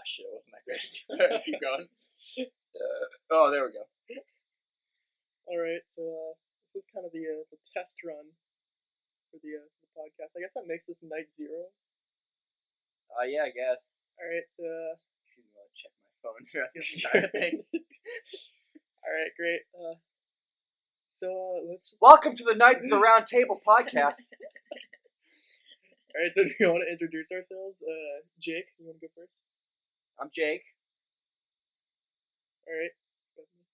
shit, it wasn't that good. Alright, keep going. Oh, there we go. Alright, so this is kind of the test run for the podcast. I guess that makes this night 0. Yeah, I guess. Alright, so... Excuse me, I'll check my phone throughout this entire thing. Alright, great. Let's just... Welcome to the Knights of the Round Table podcast. Alright, so do you want to introduce ourselves? Jake, you want to go first? I'm Jake. Alright. I'm Bethany.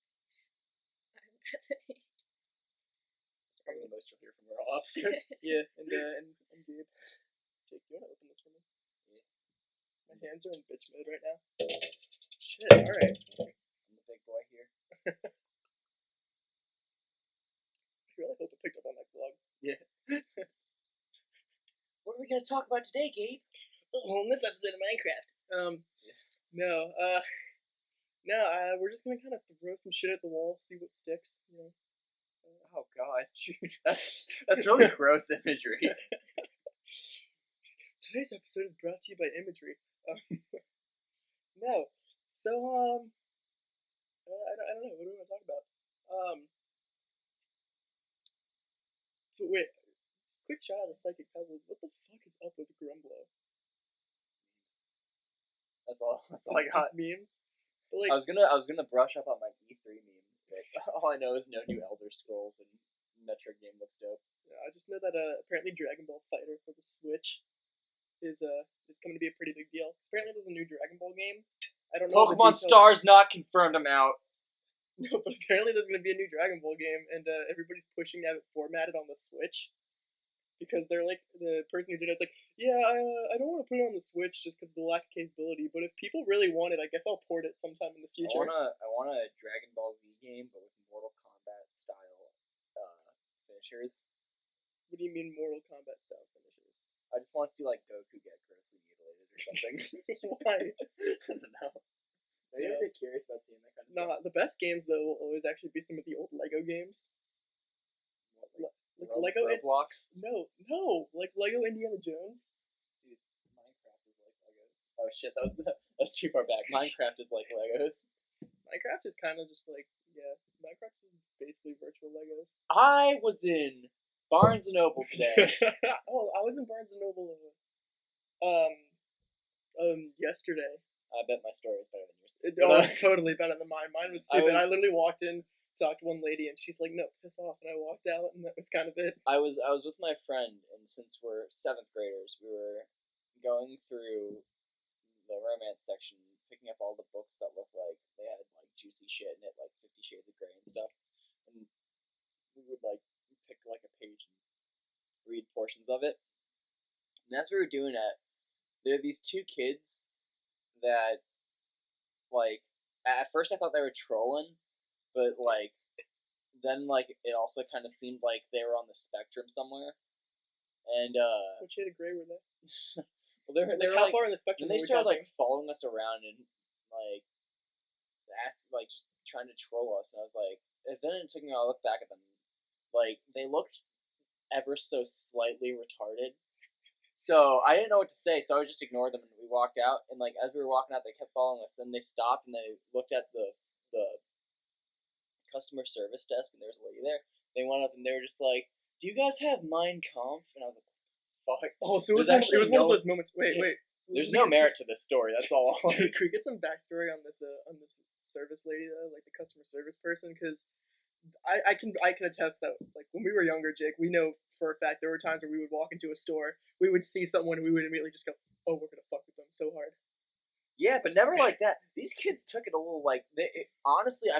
That's probably the most you'll hear from our officer. Yeah, and Gabe. Jake, you want to open this for me? Yeah. My hands are in bitch mode right now. Shit, alright. I'm the big boy here. I really hope it picked up on that vlog. Yeah. What are we going to talk about today, Gabe? Well, in this episode of Minecraft. We're just gonna kind of throw some shit at the wall, see what sticks. You know. Oh God, that's really gross imagery. Today's episode is brought to you by imagery. I don't know. What do we want to talk about? So wait, quick shout out to Psychic Pebbles. What the fuck is up with Grumblo? That's all I got. Just memes. But like, I was gonna brush up on my E3 memes, but all I know is no new Elder Scrolls and Metroid game looks dope. Yeah, I just know that apparently Dragon Ball Fighter for the Switch is coming to be a pretty big deal. Apparently there's a new Dragon Ball game. I don't know. Pokemon Stars not confirmed. I'm out. No, but apparently there's going to be a new Dragon Ball game, and everybody's pushing to have it formatted on the Switch. Because they're like, the person who did it's like, yeah, I don't want to put it on the Switch just because of the lack of capability, but if people really want it, I guess I'll port it sometime in the future. I want a Dragon Ball Z game, but with Mortal Kombat style finishers. What do you mean Mortal Kombat style finishers? I just want to see like Goku get grossly mutilated or something. Why? I don't know. Maybe I'm a bit curious about seeing that kind of stuff. No, the best games though will always actually be some of the old Lego games. Like Lego Roblox? No, like Lego Indiana Jones. Dude, Minecraft is like Legos. Oh shit, that's too far back. Minecraft is like Legos. Minecraft is kind of just like, yeah, Minecraft is basically virtual Legos. I was in Barnes & Noble today. Oh, I was in Barnes & Noble yesterday. I bet my story is better than yours. It's totally better than mine. Mine was stupid. I literally walked in, talked to one lady, and she's like, "No, piss off," and I walked out, and that was kind of it. I was with my friend, and since we're 7th graders, we were going through the romance section, picking up all the books that looked like they had like juicy shit in it, like 50 Shades of Grey and stuff. And we would like pick like a page and read portions of it. And as we were doing it, there are these two kids that, like, at first I thought they were trolling, but like then like it also kind of seemed like they were on the spectrum somewhere. And what shade of gray were they? Well, they were how like, far in the spectrum? and they started like following us around and like just trying to troll us. And I was like, and then it took me a while to look back at them. Like they looked ever so slightly retarded. So I didn't know what to say, so I just ignored them and we walked out. And like as we were walking out, they kept following us. Then they stopped and they looked at the customer service desk, and there was a lady there. They went up and they were just like, "Do you guys have Mein Kampf?" And I was like, "Fuck." Oh, so it was one of those moments. Wait. There's no merit to this story. That's all. Could we get some backstory on this service lady though, like the customer service person? Because I can attest that like when we were younger, Jake, we know for a fact there were times where we would walk into a store, we would see someone, and we would immediately just go, "Oh, we're gonna fuck with them so hard." Yeah, but never like that. These kids took it a little like honestly.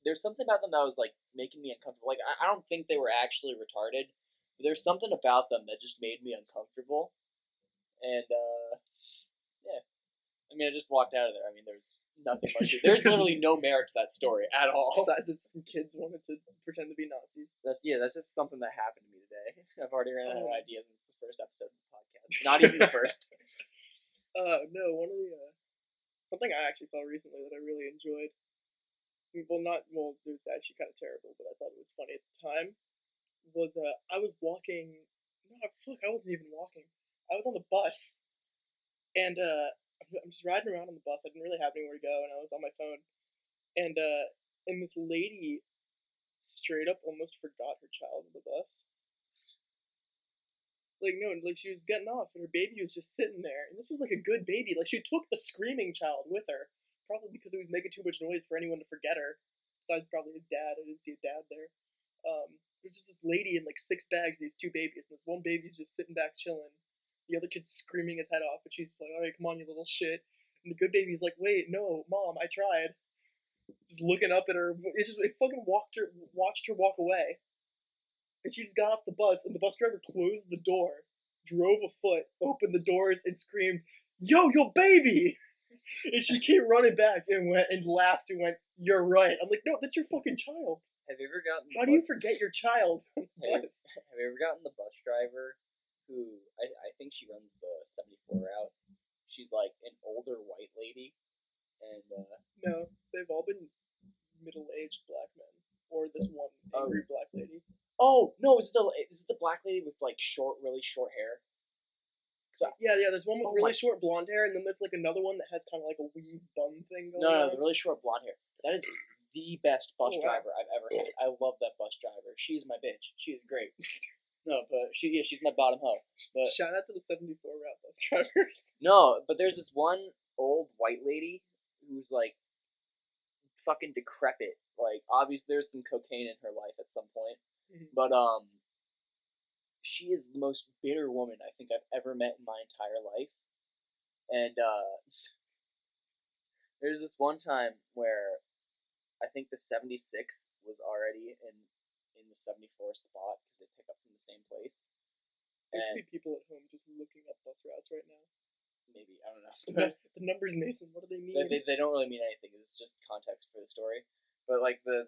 There's something about them that was like making me uncomfortable. Like I don't think they were actually retarded, but there's something about them that just made me uncomfortable. And yeah, I mean, I just walked out of there. I mean, there's nothing much. There's literally no merit to that story at all. Besides that some kids wanted to pretend to be Nazis. That's just something that happened to me today. I've already ran out of ideas since the first episode of the podcast. Not even the first. No, one of the something I actually saw recently that I really enjoyed. It was actually kind of terrible, but I thought it was funny at the time. Was I was walking? No, fuck, I wasn't even walking. I was on the bus, and a I'm just riding around on the bus. I didn't really have anywhere to go, and I was on my phone. And this lady straight up almost forgot her child on the bus. Like no, like she was getting off, and her baby was just sitting there. And this was like a good baby. Like she took the screaming child with her, probably because it was making too much noise for anyone to forget her. Besides probably his dad. I didn't see a dad there. There's just this lady in like 6 bags, these 2 babies, and this one baby's just sitting back chilling. The other kid's screaming his head off, but she's just like, "All right, come on, you little shit." And the good baby's like, "Wait, no, mom, I tried." Just looking up at her. It fucking watched her walk away. And she just got off the bus, and the bus driver closed the door, drove a foot, opened the doors, and screamed, "Yo, your baby!" And she came running back and went and laughed and went, "You're right." I'm like, "No, that's your fucking child. Have you ever gotten? How do you forget your child on the bus?" Have you ever gotten the bus driver who I think she runs the 74 route? She's like an older white lady, and No, they've all been middle-aged black men, or this one angry black lady. oh no, is it the black lady with like really short hair? Yeah, there's one with really short blonde hair, and then there's like another one that has kind of like a weave bun thing going on. No, the really short blonde hair. That is the best bus driver I've ever had. I love that bus driver. She's my bitch. She is great. No, but she's my bottom hoe. But shout out to the 74 route bus drivers. No, but there's this one old white lady who's like fucking decrepit. Like obviously there's some cocaine in her life at some point. But she is the most bitter woman I think I've ever met in my entire life. And there's this one time where I think the 76 was already in the 74 spot because they pick up from the same place. There's be people at home just looking up bus routes right now. Maybe, I don't know. The numbers, Mason, what do they mean? They don't really mean anything. It's just context for the story. But like the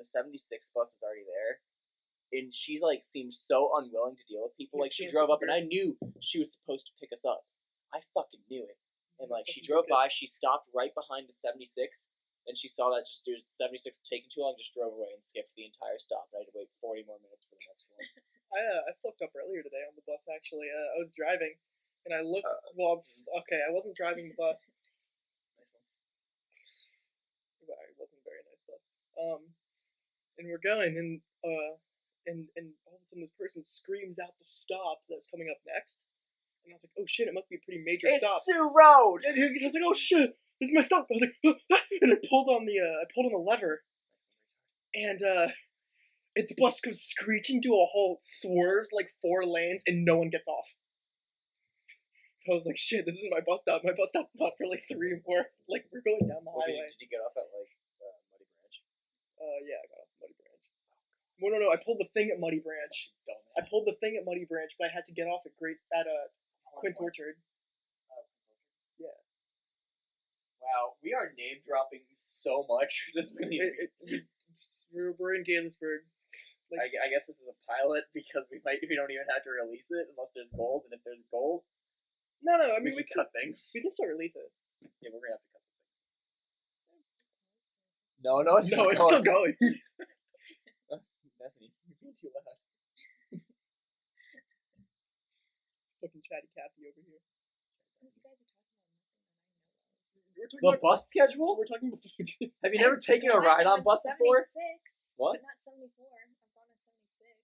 76 bus was already there, and she like seemed so unwilling to deal with people. Like she drove up, and I knew she was supposed to pick us up. I fucking knew it. And like she drove by, she stopped right behind the 76, and she saw that just 76 was taking too long, just drove away and skipped the entire stop. And I had to wait 40 more minutes for the next one. I fucked up earlier today on the bus. Actually, I was driving, and I looked. Okay, I wasn't driving the bus. Nice one. It wasn't a very nice bus. And we're going, and all of a sudden this person screams out the stop that's coming up next, and I was like, "Oh shit! It must be a pretty major stop." It's Sioux Road. And I was like, "Oh shit! This is my stop." I was like, and I pulled on the lever, and the bus goes screeching to a halt, swerves like 4 lanes, and no one gets off. So I was like, "Shit! This isn't my bus stop. My bus stop's not for like 3 more. Like we're going down the highway." Did you get off at like Muddy Branch? Yeah, I got off Muddy Branch. No. I pulled the thing at Muddy Branch. I pulled the thing at Muddy Branch, but I had to get off at Quince Orchard. Yeah. Wow, we are name dropping so much. This is gonna be. We're in Galesburg. Like, I guess this is a pilot because we don't even have to release it unless there's gold, and if there's gold, no. I mean we can cut things. We can still release it. Yeah, we're gonna have to cut some things. No, it's still going. Bethany, you're being too loud. Fucking chatty Cathy over here. Because you guys are talking about nothing that I know of. We're talking about schedule? We're talking about. Have you never taken a ride on bus before? What? But not 74. I've gone on 76.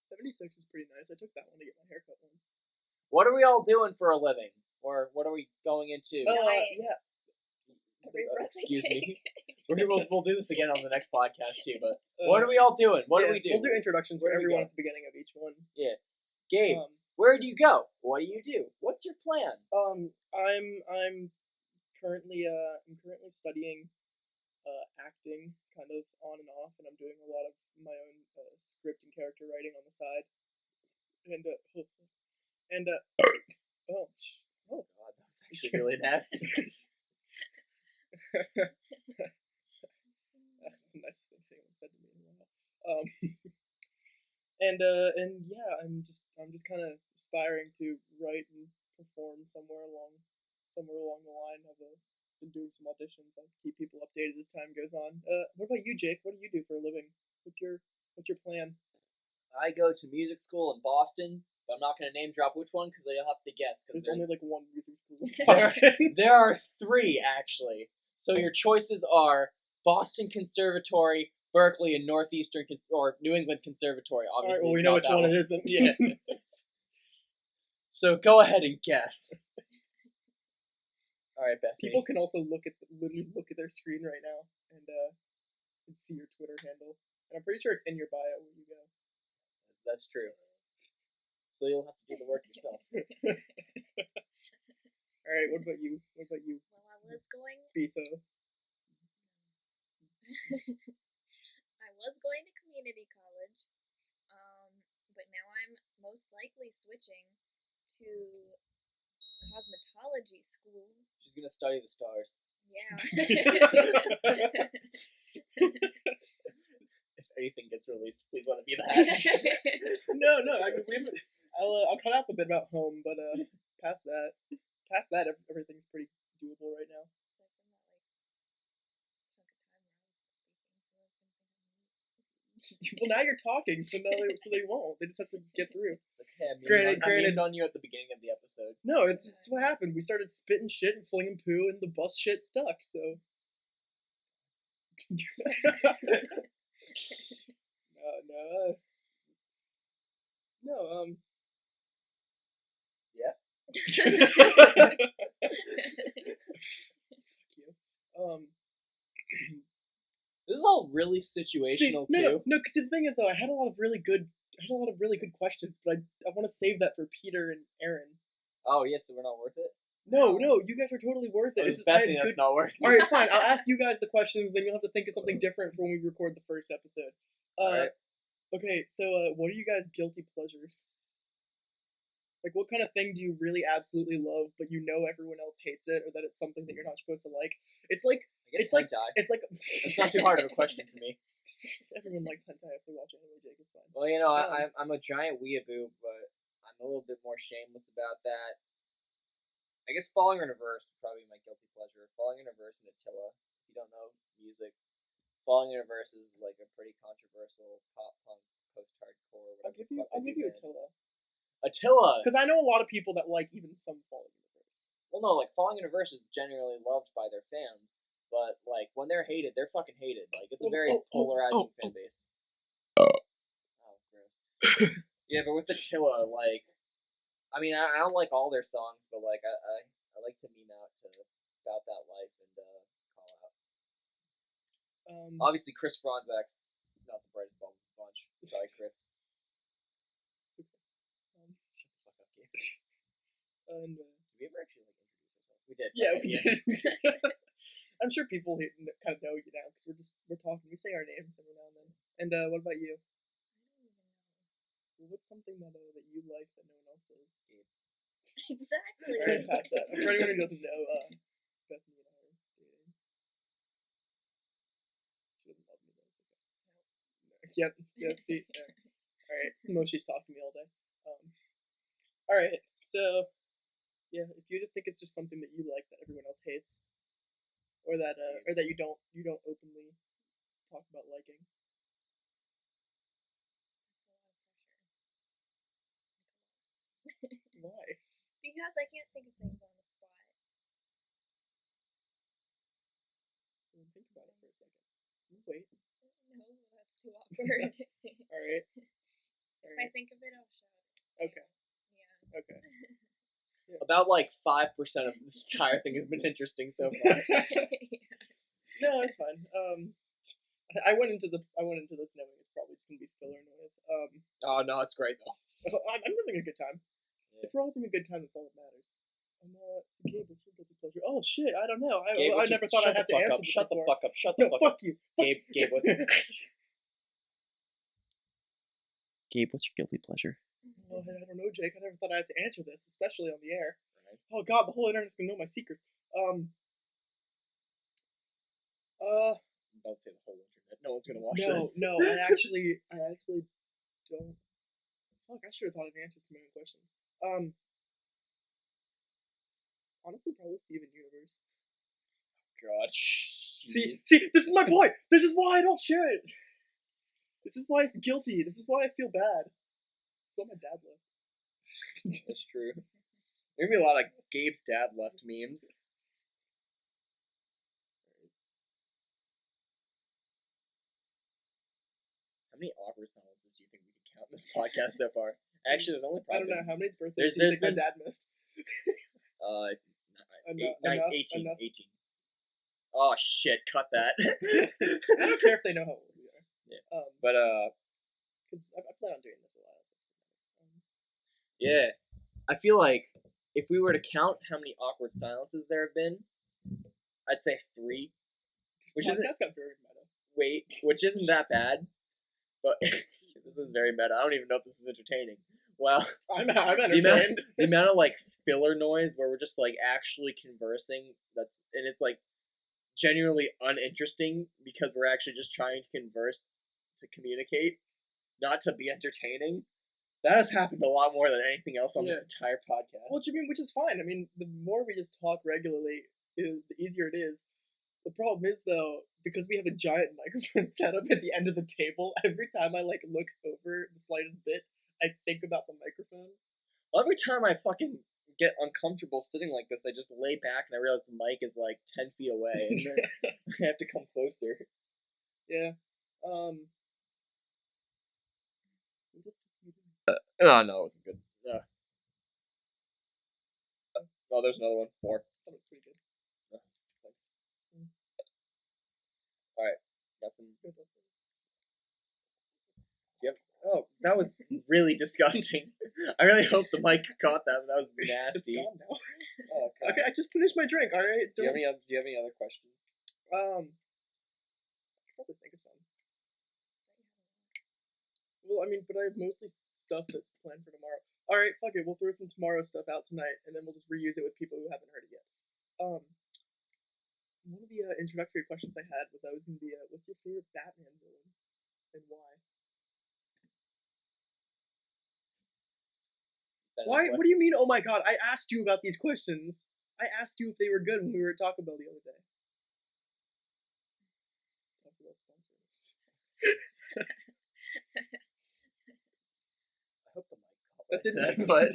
76 is pretty nice. I took that one to get my haircut once. What are we all doing for a living? Or what are we going into? Yeah. Excuse me. We'll do this again on the next podcast too. But what are we all doing? What do we do? We'll do introductions for everyone at the beginning of each one. Yeah. Gabe, where do you go? What do you do? What's your plan? I'm currently studying acting kind of on and off, and I'm doing a lot of my own script and character writing on the side. And oh god, that was actually really nasty. That's the nicest thing anyone said to me in a while. And yeah, I'm just kind of aspiring to write and perform somewhere along the line. I've been doing some auditions. I'll keep people updated as time goes on. What about you, Jake? What do you do for a living? What's your plan? I go to music school in Boston, But I'm not going to name drop which one because you'll have to guess. Because There's only like one music school in There- Boston. there are 3 actually. So your choices are Boston Conservatory, Berkeley, and Northeastern or New England Conservatory. All right, Obviously, well, we it's know not which that one one. it isn't. Yeah. So go ahead and guess. All right, Bethany. People can also literally look at their screen right now and see your Twitter handle. And I'm pretty sure it's in your bio where you go. That's true. So you'll have to do the work yourself. All right, what about you? What about you, Well, I was going. Betho? I was going to community college, but now I'm most likely switching to cosmetology school. She's gonna study the stars. Yeah. If anything gets released, please let it be that. No, I mean we haven't. I'll cut out the bit about home, but past that, everything's pretty doable right now. Well, now you're talking, so they won't. They just have to get through. It's okay. I Granted- memed on you at the beginning of the episode. No, it's what happened. We started spitting shit and flinging poo, and the bus shit stuck. So. No. Yeah. This is all really situational too. No, because the thing is though, I had a lot of really good questions, but I want to save that for Peter and Aaron. Oh yeah, so we're not worth it. No, you guys are totally worth it. Oh, It's it's just, I Bethany had that's good. not worth it. All right, fine. I'll ask you guys the questions, then you'll have to think of something different for when we record the first episode. Alright. Okay, so what are you guys' guilty pleasures? Like, what kind of thing do you really absolutely love, but you know everyone else hates it, or that it's something that you're not supposed to like? It's like I guess it's like hentai. it's like It's not too hard of a question for me. Everyone likes hentai if they watch anime, Jake. It's fine. Well, I'm a giant weeaboo, but I'm a little bit more shameless about that. I guess Falling in Reverse would probably be my guilty pleasure. Falling in Reverse and Attila. If you don't know music, Falling in Reverse is like a pretty controversial pop punk post-hardcore. I'll give you Attila. Attila. Because I know a lot of people that like even some Falling in Reverse. Well, no, like Falling in Reverse is genuinely loved by their fans, but like when they're hated, they're fucking hated. Like it's a very polarizing fan base. Oh, gross. Yeah, but with Attila, like, I mean, I don't like all their songs, but like I like to meme out about that life and call out. Obviously, Chris Franzak's not the brightest bulb of the bunch. Sorry, Chris. Shut the fuck up, Gabe. And Did we ever actually like introduce ourselves? We did. yeah, Okay, we did. I'm sure people kind of know you now because we're talking. We say our names every now and then. And what about you? What's something that you like that no one else does? Exactly. Alright, past that. For anyone who doesn't know, Bethany and I are dating. She doesn't love me though. It's okay. Yep. See. Yeah. All right. No, she's talking to me all day. All right. So, yeah, if you think it's just something that you like that everyone else hates, or that you don't openly talk about liking. Why? Because I can't think of things on the spot. Think about it for a second. Wait. No, that's too awkward. All right. If I think of it, I'll shout. Okay. Yeah. Okay. About like 5% of this entire thing has been interesting so far. No, it's fine. I went into this knowing it's probably just gonna be filler noise. Oh no, it's great though. I'm having a good time. Yeah. If we're all having a good time, that's all that matters. So Gabe, what's your guilty pleasure? Oh shit, I don't know. Gabe, I never thought I'd have to answer this Shut the before. fuck up. Shut the No, fuck fuck up. you. Gabe, what's Gabe, what's your guilty pleasure? Oh, I don't know, Jake. I never thought I had to answer this, especially on the air. Right. Oh god, the whole internet's gonna know my secrets. Don't say the whole internet. No one's gonna watch No, this. no, I actually don't. Fuck, I should have thought of answers to my own questions. Honestly, probably Steven Universe. God. See, this is my point. This is why I don't share it. This is why it's guilty. This is why I feel bad. That's why my dad left. That's true. There'd be a lot of Gabe's dad left memes. How many awkward silences do you think we can count in this podcast so far? Actually, there's only I probably don't know how many birthdays There's- do you there's think my been- dad missed. Enough, 18. enough. 18. Oh shit! Cut that. I don't care if they know how old we are. Yeah. But because I plan on doing this a lot. yeah, I feel like if we were to count how many awkward silences there have been, I'd say 3. Which isn't That's got very meta. which isn't that bad, but this is very meta. I don't even know if this is entertaining. Wow, I'm entertained. the amount of like filler noise where we're just like actually conversing. And it's like genuinely uninteresting because we're actually just trying to converse to communicate, not to be entertaining. That has happened a lot more than anything else on this entire podcast. Well, which is fine. I mean, the more we just talk regularly, the easier it is. The problem is, though, because we have a giant microphone set up at the end of the table, every time I, like, look over the slightest bit, I think about the microphone. Every time I fucking get uncomfortable sitting like this, I just lay back and I realize the mic is, like, 10 feet away, and then I have to come closer. Yeah. Oh, no, it wasn't good. Oh, there's another one. 4. That was pretty good. Thanks. Alright, got some... Yep. Oh, that was really disgusting. I really hope the mic caught that, but that was nasty. It's gone now. Oh, God. Okay, I just finished my drink, alright? Do you have any other questions? I could probably think of some. Well, I mean, but I have mostly stuff that's planned for tomorrow. Alright, fuck it, we'll throw some tomorrow stuff out tonight, and then we'll just reuse it with people who haven't heard it yet. One of the introductory questions I had was what's your favorite Batman villain, and why? Why? What do you mean, oh my god, I asked you about these questions. I asked you if they were good when we were at Taco Bell the other day. Taco Bell sponsors. I hope the mic caught That what I didn't- said, but...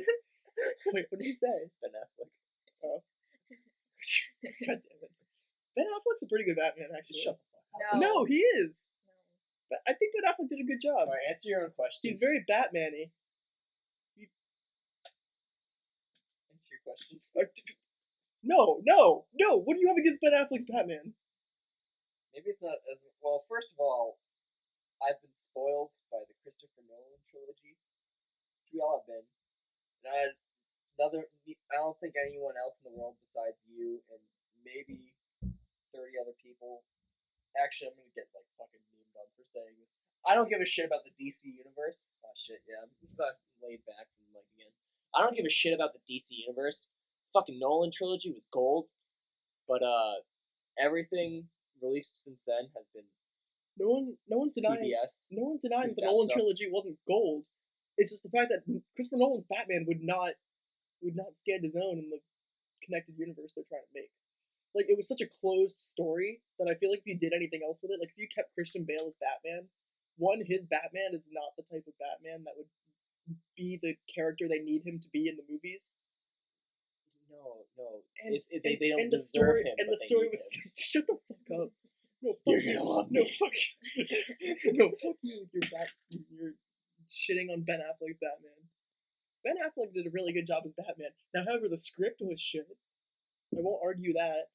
Wait, what did you say? Ben Affleck. Oh. God damn it. Ben Affleck's a pretty good Batman, actually. Shut the fuck up. No. No, he is. But I think Ben Affleck did a good job. Alright, answer your own question. He's very Batman-y. Answer your question. No. What do you have against Ben Affleck's Batman? Maybe it's not as... Well, first of all, I've been spoiled by the Christopher Nolan trilogy. Which we all have been. And I don't think anyone else in the world besides you and maybe 30 other people... Actually, I'm gonna get, like, fucking memed on for saying this. I don't give a shit about the DC universe. Oh, shit, yeah. I'm laid back from the mic again. I don't give a shit about the DC universe. Fucking Nolan trilogy was gold. But, everything released since then has been No one's denying. PBS. No one's denying that the That Nolan stuff. trilogy wasn't gold. It's just the fact that Christopher Nolan's Batman would not stand his own in the connected universe they're trying to make. Like, it was such a closed story that I feel like if you did anything else with it, like if you kept Christian Bale as Batman, his Batman is not the type of Batman that would be the character they need him to be in the movies. No. And They don't and the deserve story, him. and but the they story need was him. shut the fuck up. No, fuck You're you. gonna love No, me. fuck no, fuck you with your shitting on Ben Affleck's Batman. Ben Affleck did a really good job as Batman. Now, however, the script was shit. I won't argue that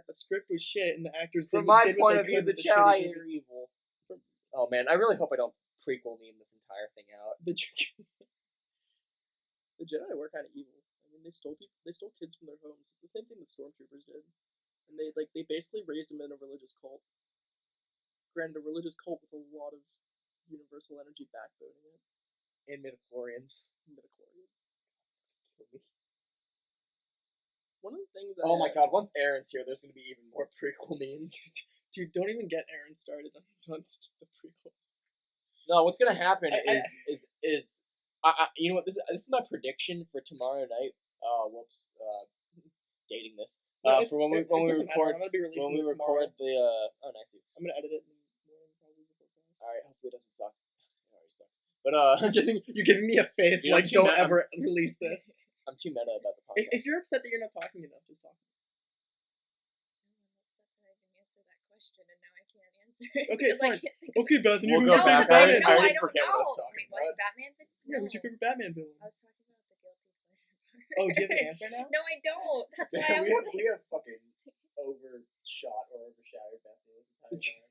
the script was shit and the actors From did my what point they of view, could the with shitty Jedi movie. are evil. Oh man, I really hope I don't prequel name this entire thing out. The Jedi were kind of evil. I mean, they stole kids from their homes. It's the same thing that stormtroopers did, and they basically raised them in a religious cult. Granted, a religious cult with a lot of universal energy backboning it. And midichlorians. Kill me. One of the things. Oh my god, once Aaron's here, there's gonna be even more prequel memes. Dude, don't even get Aaron started on the prequels. No, what's gonna happen I- is you know what, this is my prediction for tomorrow night. Dating this. No, For when we it doesn't matter. record I'm gonna be releasing when we this tomorrow. record the oh nice. I'm gonna edit it in the morning probably before class. Alright, hopefully it doesn't suck. It already sucks. But You're giving me a face You know, like I'm too don't mad- ever release this. I'm too meta about the podcast. If you're upset that you're not talking enough, just talk. I'm upset that I didn't answer that question and now I can't answer it. Okay, because I fine. can't think of Okay, Bethany, We'll who's go your back. favorite Batman No, I I villain? don't forget what I was know. talking Wait, what? about. Batman? Yeah, who's your favorite Batman villain? I was talking about the guilty pleasure part. Oh, do you have an answer now? No, I don't. That's why I we, was have, we have fucking overshot or overshadowed Bethany this entire time.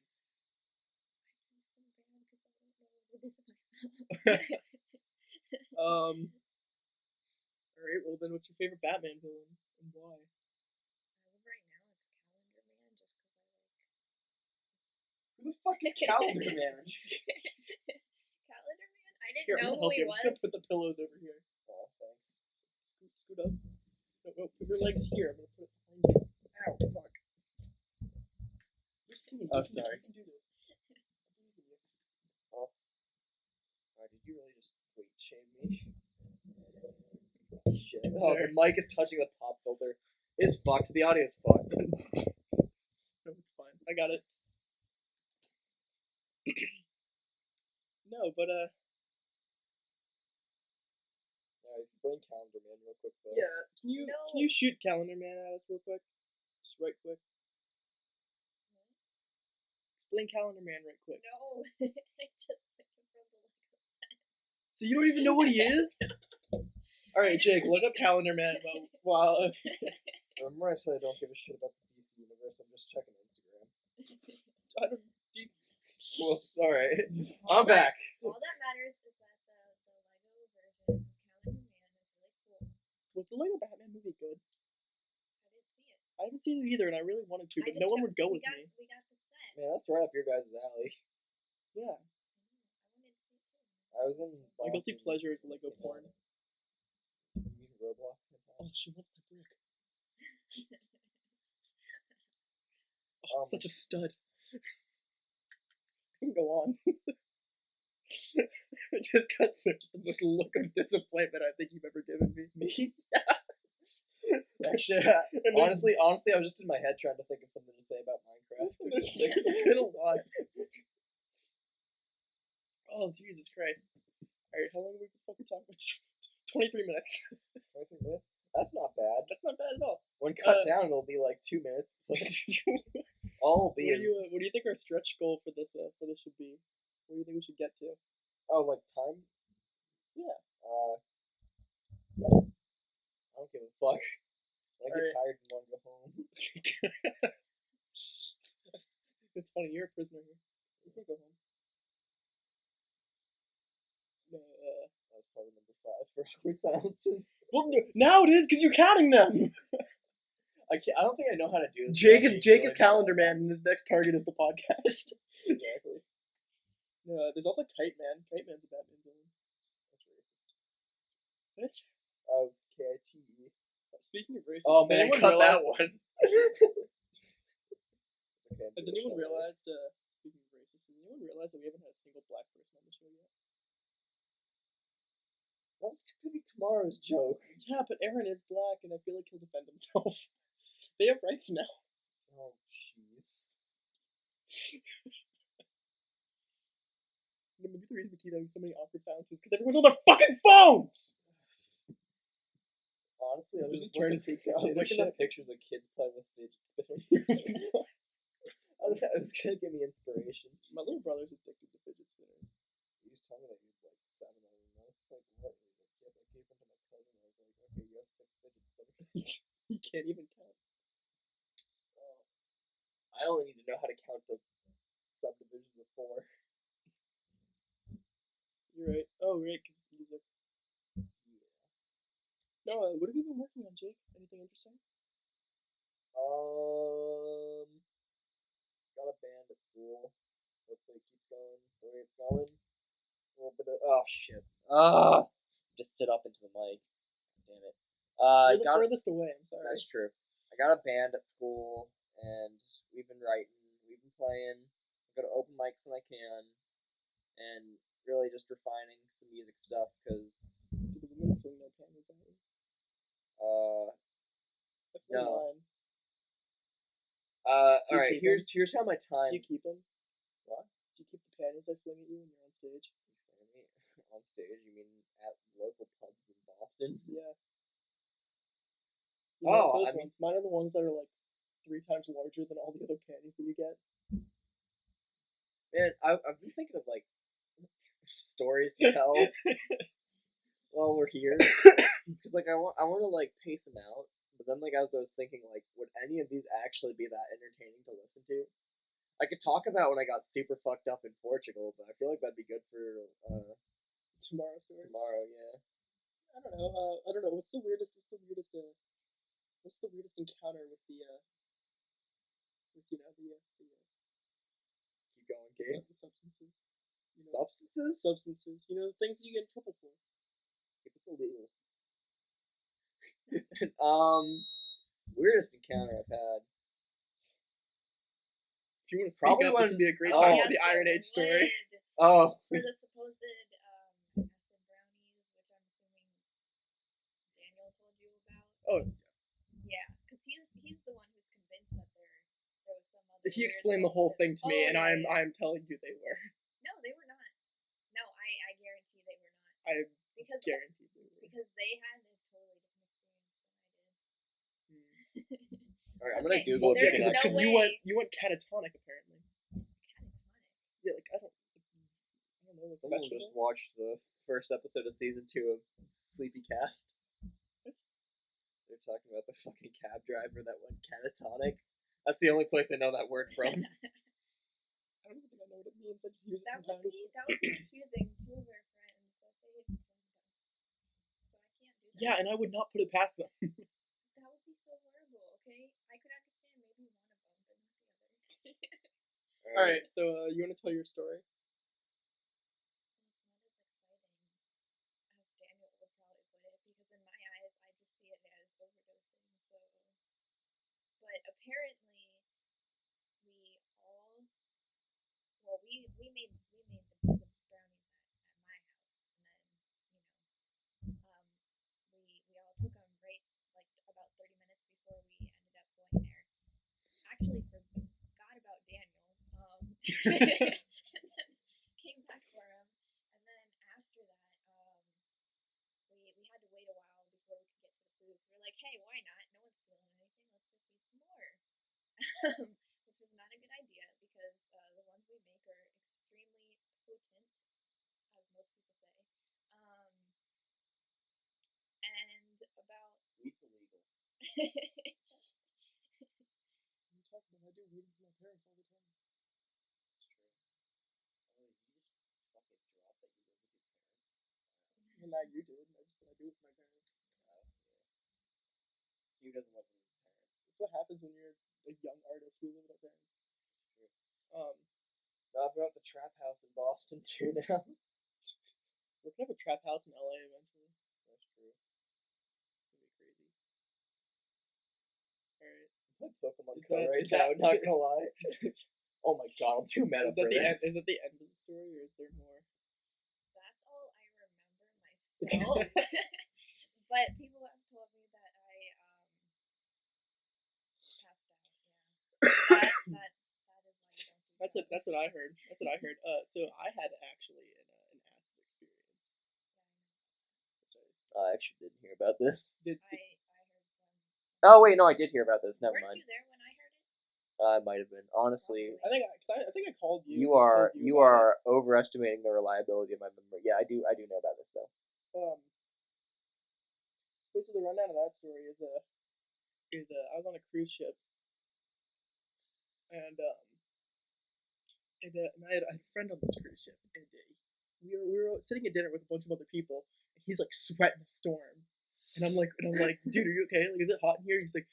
All right. Well, then, what's your favorite Batman villain and why? As of right now, it's Calendar Man, just because I like. Who the fuck is Calendar Man? Calendar Man? I didn't Here, I'm know gonna who help he you. I'm was. just gonna put the pillows over here. Oh, thanks. Scoot up. No, put your legs here. I'm gonna put it behind you. Ow, fuck. You're singing. Oh, You can- sorry. You can do this. Did you really just weight shame me? Shit. Oh, the mic is touching the pop filter. It's fucked. The audio's fucked. No, it's fine. I got it. No, but Explain Calendar Man real quick, though. yeah. Can you shoot Calendar Man at us real quick? Just right quick. Explain Calendar Man right quick. No, I just took him from the Lego set. So you don't even know what he is? All right, Jake, look up Calendar Man while Remember I said I don't give a shit about the DC universe. I'm just checking Instagram. I don't. Whoops. All right. I'm back. All that matters is that the Lego version of Calendar Man is really cool. Was the Lego Batman movie good? I didn't see it. I haven't seen it either, and I really wanted to, I but just no one took- would go we with got, me. We got the set. Man, that's right up your guys' alley. Yeah, I wanted to see it too. I was in. my guilty Boston. pleasure is Lego porn. You mean Roblox? Oh, she wants my brick. Um, Such a stud. I can go on. I just got the most look of disappointment I think you've ever given me. Me? Actually, And there's- honestly, I was just in my head trying to think of something to say about Minecraft. there's been a lot. Oh, Jesus Christ. Alright, how long have we been fucking talking about? 23 minutes. 23 minutes? That's not bad. That's not bad at all. When cut down, it'll be like 2 minutes. All What be do you think our stretch goal for this should be? What do you think we should get to? Oh, like time? Yeah. I don't give a fuck. When I get Alright. tired and want to go home. It's funny, you're a prisoner here. You can go home. No, That was probably number 5 for awkward silences. well, now it is because you're counting them. I don't think I know how to do this. Jake I is need to Jake learn is how. Calendar Man, and his next target is the podcast. Exactly. There's also Kite Man. Kite Man's a Batman villain. That's racist. What? Oh, K-I-T-E. Speaking of racist, Oh has man, anyone cut that realized- one. It's okay, I'm Has Jewish, anyone don't worry. realized? Speaking of racist, has anyone realized that we haven't had a single black person on the show yet? That was gonna be tomorrow's joke. Yeah, but Aaron is black, and I feel like he'll defend himself. They have rights now. Oh, jeez. Maybe the reason we keep having so many awkward silences because everyone's on their fucking phones. Honestly, I was This is just turning looking, to I was looking shit. at pictures of kids playing with fidget spinners. It was gonna give me inspiration. My little brother's addicted to fidget spinners. You just told me that you had like 7 of them. I was like, what? He's like, yeah, I gave them to my cousin. I was like, okay, you have 6 fidget spinners. He can't even count. I only need to know how to count the subdivisions of 4. You're right. Oh, right, because music. Yeah. No, what have you been working on, Jake? Anything interesting? Got a band at school. Hopefully it keeps going the way it's going. A little bit of shit. Just sit up into the mic. Damn it. You're the got furthest away. I'm sorry. That's true. I got a band at school, and we've been writing, we've been playing. I go to open mics when I can, and really just refining some music stuff because Do the women fling their panties at you? I fling No. mine. all you right. keep Here's how my time. Do you keep them? What? Do you keep the panties I fling at you when you're on stage? on stage? You mean at local pubs in Boston? Yeah. Oh, those I mean- ones. Mine are the ones that are like 3 times larger than all the other panties that you get. Man, I've been thinking of like stories to tell while we're here, because like I want to like pace them out, but then like as I was thinking like, would any of these actually be that entertaining to listen to? I could talk about when I got super fucked up in Portugal, but I feel like that'd be good for Tomorrow's story. tomorrow. Yeah. I don't know. I don't know. What's the weirdest encounter with the with Keep going, Gabe. the substances? Substances? Substances. Things that you get in trouble for. If it's illegal. Weirdest encounter I've had. If you want to speak Probably up, when- this would be a great oh. time Yes, for the it Iron Age story. would. Oh, For the supposed acid brownies, which I'm assuming Daniel told you about. Oh, Yeah, because he's the one who's convinced that there was some other. he weird explained the whole thing substance. to me, Oh, and yeah, I'm telling you they were. No, they were not. No, I guarantee they were not. I Because guarantee they were. because they had a totally different experience than I did. alright. I'm gonna Okay, Google if there you is can no actually. way. you went catatonic apparently. Catatonic. Yeah, like I don't know. Like Someone vegetable? just watched the first episode of season 2 of Sleepy Cast. What? They're talking about the fucking cab driver that went catatonic. That's the only place I know that word from. I don't even think I know what it means. I just use it That sometimes. would be accusing two of our friends that they had done us. So I can't do that. Yeah, and I would not put it past them. That would be so horrible, okay? I could understand maybe one of them, but not the other. All right, so you want to tell your story? It's not as exciting as Daniel would probably put it, because in my eyes, I just see it as overdosing. So, but apparently, we all, well, we made the brownies at my house, and then we all took them right like about 30 minutes before we ended up going there. Actually, forgot about Daniel. And then came back for him, and then after that, we had to wait a while before we could get to the food. So we're like, hey, why not? No one's feeling anything. Let's just eat some more. Which was not a good idea, because the ones we make are extremely potent, as most people say. And about Weed's illegal. You talk about I do weed with my parents all the time. It's true. Oh, you just fucking dropped that you live with your parents. Well, now you did. I just said I do it with my parents. Yeah. He doesn't live with his parents. That's what happens when you're a young artist. We live with our parents. True. We're I've got the trap house in Boston too now. gonna have a trap house in LA eventually. That's true. It's gonna be crazy. All right. It's like Pokemon Is Go that- right is now, that- not gonna lie. Oh my god, I'm too meta Is that for the end? this. Is that the end of the story, or is there more? That's all I remember myself. But people have told me that I passed out. Yeah. That is why you don't do That's what I heard. That's what I heard. So I had actually an acid experience. Which I actually didn't hear about this. I did. I heard Oh wait, no, I did hear about this. Never Weren't mind. you there when I heard it? I might have been. Honestly, I think I called you. you and are told you about are overestimating the reliability of my memory. Yeah, I do know about this though. it. So basically, the rundown of that story is I was on a cruise ship, and I had a friend on this cruise ship, and we were sitting at dinner with a bunch of other people, and he's like sweating a storm, and I'm like, dude, are you okay? Like, is it hot in here? He's like,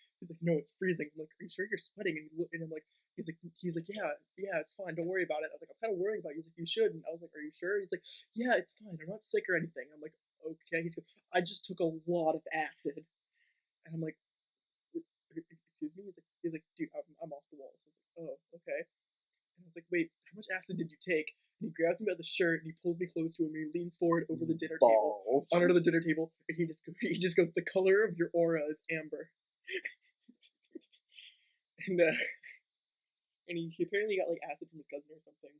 no, it's freezing. I'm like, are you sure you're sweating? And I'm like, he's like, yeah, it's fine. Don't worry about it. I was like, I'm kind of worried about you. He's like, you should. And I was like, are you sure? He's like, yeah, it's fine. I'm not sick or anything. I'm like, okay. He's like, I just took a lot of acid, and I'm like, excuse me. He's like, dude, I'm off the wall. So I was like, oh, okay. And I was like, wait, how much acid did you take? And he grabs me by the shirt and he pulls me close to him and he leans forward over the dinner table, Balls. under the dinner table, and he just goes, the color of your aura is amber. and he apparently got like acid from his cousin or something.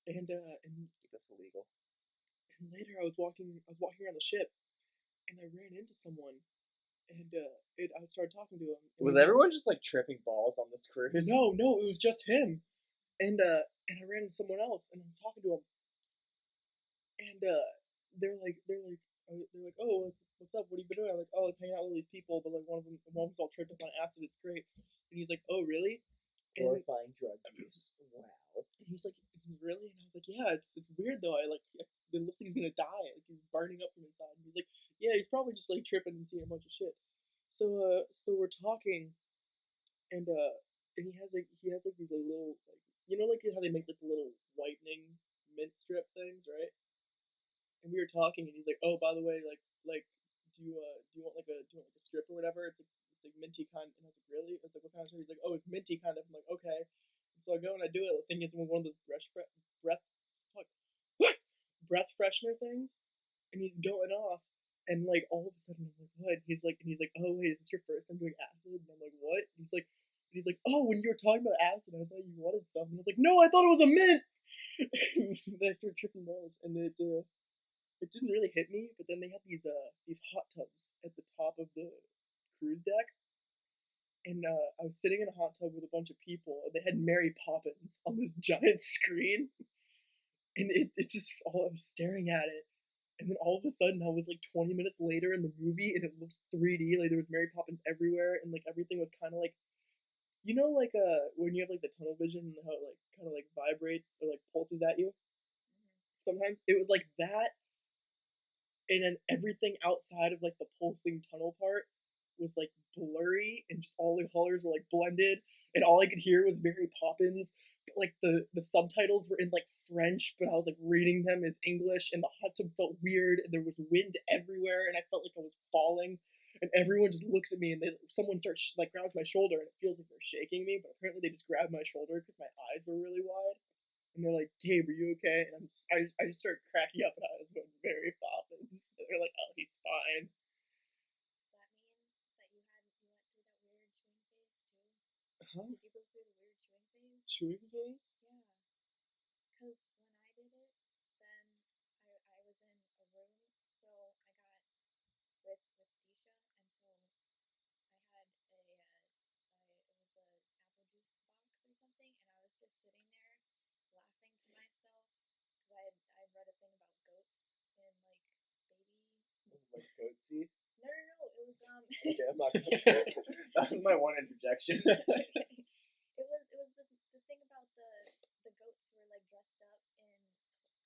And That's illegal. And later I was walking around the ship, and I ran into someone, and I started talking to him. Was everyone just like tripping balls on this cruise? No, it was just him. And I ran into someone else, and I was talking to him, and they're like, oh, what's up? What have you been doing? I'm like, oh, I was hanging out with all these people, but like one of them's all tripped up on acid. It's great. And he's like, oh, really? And Glorifying drug use. Wow. and he's like, really? And I was like, yeah, it's weird though. It looks like he's gonna die. Like he's burning up from inside. And he's like, yeah, he's probably just like tripping and seeing a bunch of shit. So we're talking, and he has like these like little like like how they make like the little whitening mint strip things, right? And we were talking, and he's like, oh, by the way, do you want like a strip or whatever? It's like minty kind. And I was like, really? It's like, what kind of strip? He's like, oh, it's minty kind of. I'm like, okay. And so I go and I do it. Thinking it's one of those breath freshener things, and he's going off, and like all of a sudden I'm like, what? He's like, oh wait, is this your first time doing acid? And I'm like, what? He's like, oh, when you were talking about acid, I thought you wanted something. I was like, no, I thought it was a mint. And I started tripping balls, and it didn't really hit me. But then they had these hot tubs at the top of the cruise deck, and I was sitting in a hot tub with a bunch of people, and they had Mary Poppins on this giant screen, and it just all I was staring at it. And then all of a sudden, I was like 20 minutes later in the movie, and it looked 3D. Like there was Mary Poppins everywhere, and like everything was kind of like, like when you have like the tunnel vision and how it like kind of like vibrates or like pulses at you. Sometimes it was like that, and then everything outside of like the pulsing tunnel part was like blurry, and just all the colors were like blended, and all I could hear was Mary Poppins. But like the subtitles were in like French, but I was like reading them as English, and the hot tub felt weird, and there was wind everywhere, and I felt like I was falling, and everyone just looks at me, and someone starts like grabs my shoulder, and it feels like they're shaking me, but apparently they just grabbed my shoulder because my eyes were really wide. And they're like, Gabe, are you okay? And I just started cracking up, and I was going, Mary Poppins. And they're like, oh, he's fine. Does that mean that you went through that weird chewing phase too? Did you go through the weird chewing phase? Chewing phase? Yeah. Because when I did it, then I was in a room, so I got with Disha, and so I had it was a apple juice box or something, and I was just sitting there laughing to myself because I read a thing about goats and like baby. Was it like goatsy? No, it was Okay, I'm not gonna. That was my one interjection. It was the thing about the goats were like dressed up in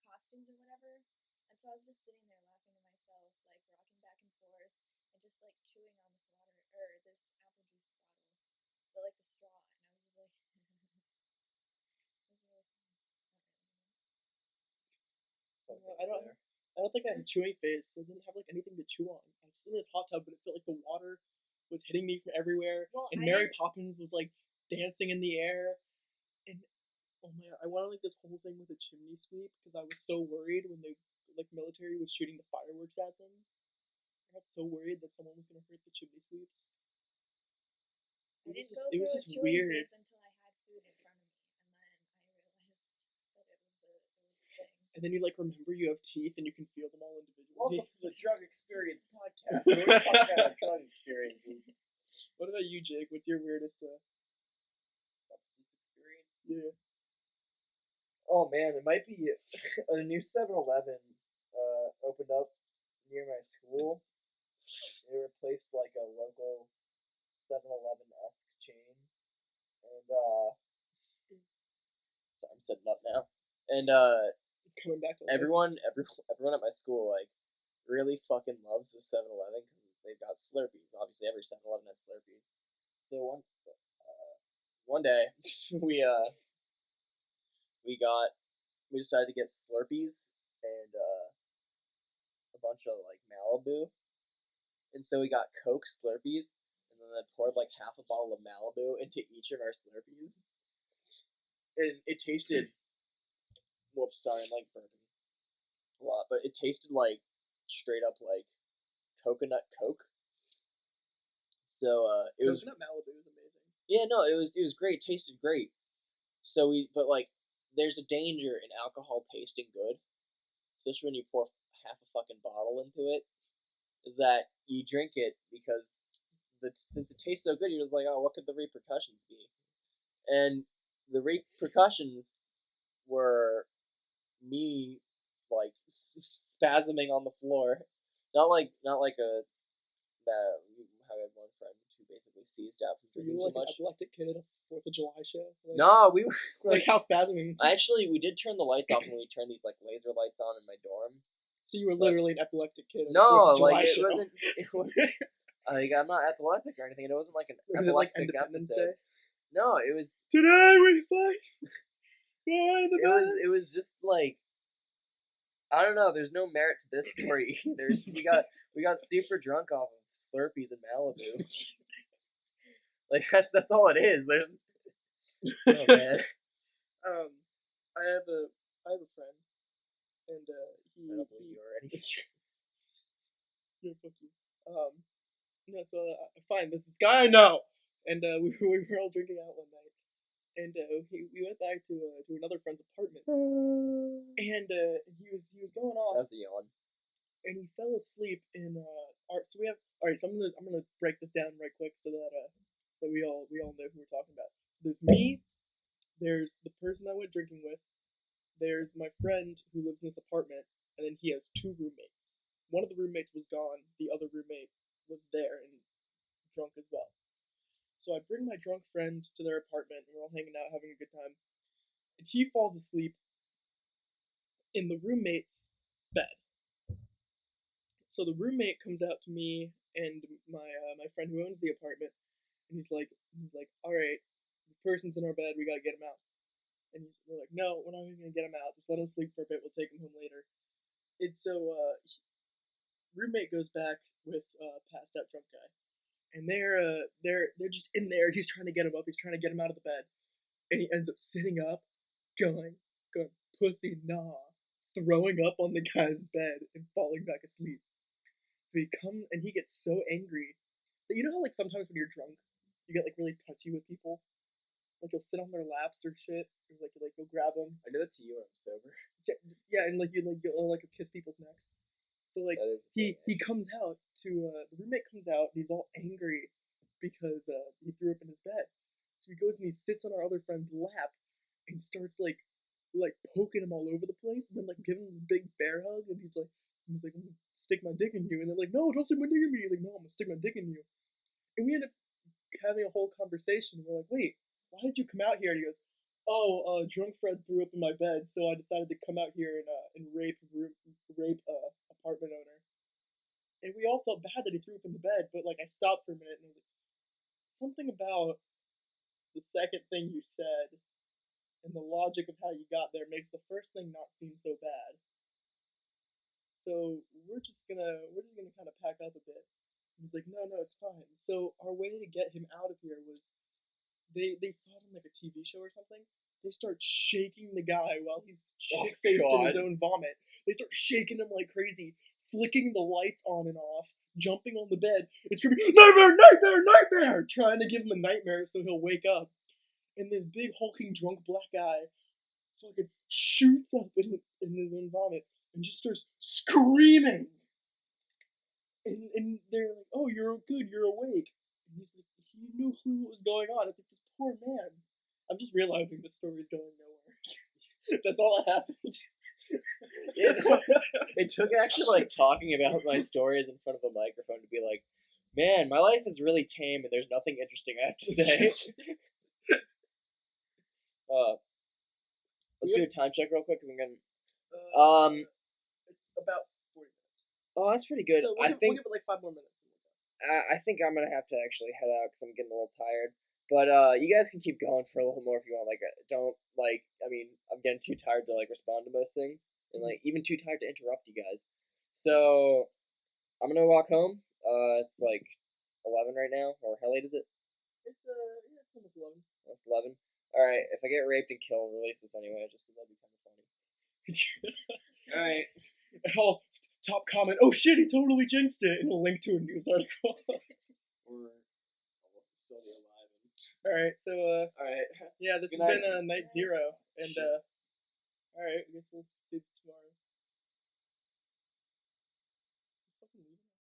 costumes or whatever, and so I was just sitting there laughing to myself, like rocking back and forth, and just like chewing on this water or this apple juice bottle. So like the straw, and I was just like, it was really fun. I don't think I had a chewing phase. So I didn't have like anything to chew on. I was sitting in this hot tub, but it felt like the water was hitting me from everywhere. Well, and Mary Poppins was like dancing in the air. And oh my god, I went on like this whole thing with a chimney sweep because I was so worried when the like military was shooting the fireworks at them. I got so worried that someone was gonna hurt the chimney sweeps. I didn't It was just weird. Until I had food in front of me, and then I realized that it was a thing. And then you like remember you have teeth and you can feel them all individually. Welcome to the Drug Experience Podcast. We're talking about drug experiences. What about you, Jake? What's your weirdest Substance experience? Yeah. Oh man, it might be a new 7-Eleven opened up near my school. It replaced like a local 7-Eleven-esque chain, and sorry, I'm setting up now. And Coming back to everyone at my school like really fucking loves the 7-Eleven because they've got Slurpees. Obviously, every 7-Eleven has Slurpees. So one day we decided to get Slurpees and a bunch of like Malibu, and so we got Coke Slurpees, and then I poured like half a bottle of Malibu into each of our Slurpees, and it tasted. Whoops, sorry, I'm like burping a lot, but it tasted like straight up like coconut Coke. So it was coconut Malibu is amazing. Yeah, no, it was great. It tasted great. So but like there's a danger in alcohol tasting good, especially when you pour half a fucking bottle into it, is that you drink it because since it tastes so good, you're just like, oh, what could the repercussions be? And the repercussions were me like spasming on the floor, not like a that we had one friend who basically seized out from Were drinking you too like an much. epileptic kid at a 4th of July show? Like, No, we were like how spasming. Actually, we did turn the lights off when we turned these like laser lights on in my dorm. So you were literally an epileptic kid. At a 4th No, of July like it show. wasn't. It wasn't. Like I'm not epileptic or anything. It wasn't like an Was it like epileptic Independence episode. Day? No, it was. Today we fight. It was just like I don't know. There's no merit to this story. We got super drunk off of Slurpees in Malibu. Like that's all it is. There's oh man. I have a friend, and he. I don't believe you already. Yeah, fuck you. No, so fine. There's this guy I know, and we were all drinking out one night, and we went back to another friend's apartment, and he was going off. That's a yawn. And he fell asleep in our. So we have all right. So I'm gonna break this down right quick so that we all know who we're talking about. So there's me. There's the person I went drinking with. There's my friend who lives in this apartment, and then he has 2 roommates. One of the roommates was gone. The other roommate was there and drunk as well. So I bring my drunk friend to their apartment, and we're all hanging out, having a good time. And he falls asleep in the roommate's bed. So the roommate comes out to me and my friend who owns the apartment, and he's like, all right, the person's in our bed, we gotta get him out. And we're like, no, we're not even gonna get him out. Just let him sleep for a bit. We'll take him home later. And so roommate goes back with passed out drunk guy, and they're just in there. He's trying to get him up. He's trying to get him out of the bed, and he ends up sitting up, going pussy nah, throwing up on the guy's bed and falling back asleep. So he gets so angry that you know how like sometimes when you're drunk, you get like really touchy with people. Like you'll sit on their laps or shit, or like you'll grab them. I do that to you when I'm sober. Yeah, and like you'll kiss people's necks. So like he comes out to the roommate comes out and he's all angry because he threw up in his bed. So he goes and he sits on our other friend's lap and starts like poking him all over the place and then like giving him a big bear hug and he's like I'm gonna stick my dick in you and they're like no don't stick my dick in me. He's like no I'm gonna stick my dick in you. And we end up having a whole conversation. We're like wait. Why did you come out here? And he goes, oh, drunk Fred threw up in my bed, so I decided to come out here and rape apartment owner. And we all felt bad that he threw up in the bed, but like I stopped for a minute and I was like, something about the second thing you said and the logic of how you got there makes the first thing not seem so bad. So we're just gonna kind of pack up a bit. And he's like, no, it's fine. So our way to get him out of here was. They saw it on like a TV show or something. They start shaking the guy while he's shit-faced in his own vomit. They start shaking him like crazy, flicking the lights on and off, jumping on the bed, and screaming, nightmare, trying to give him a nightmare so he'll wake up. And this big hulking drunk black guy fucking shoots up in his own vomit and just starts screaming. And they're like, oh, you're good, you're awake. And he's like, he knew what was going on. It's like this poor man. I'm just realizing this story's going nowhere. That's all that happened. It took actually like talking about my stories in front of a microphone to be like, man, my life is really tame and there's nothing interesting I have to say. Let's do a time check real quick because I'm getting. It's about 40 minutes. Oh, that's pretty good. So we'll give it like 5 more minutes. I think I'm gonna have to actually head out because I'm getting a little tired. But you guys can keep going for a little more if you want. Like, don't like. I mean, I'm getting too tired to like respond to most things, and like even too tired to interrupt you guys. So I'm gonna walk home. It's like 11 right now, or how late is it? It's almost 11. Almost 11. All right. If I get raped and killed, release this anyway, just because that'd be kind of funny. All right. Oh, top comment. Oh shit, he totally jinxed it. And a link to a news article. We're still alive. All right. So all right. Yeah, this Good has night. been night 0, and all right. I guess we'll see this tomorrow.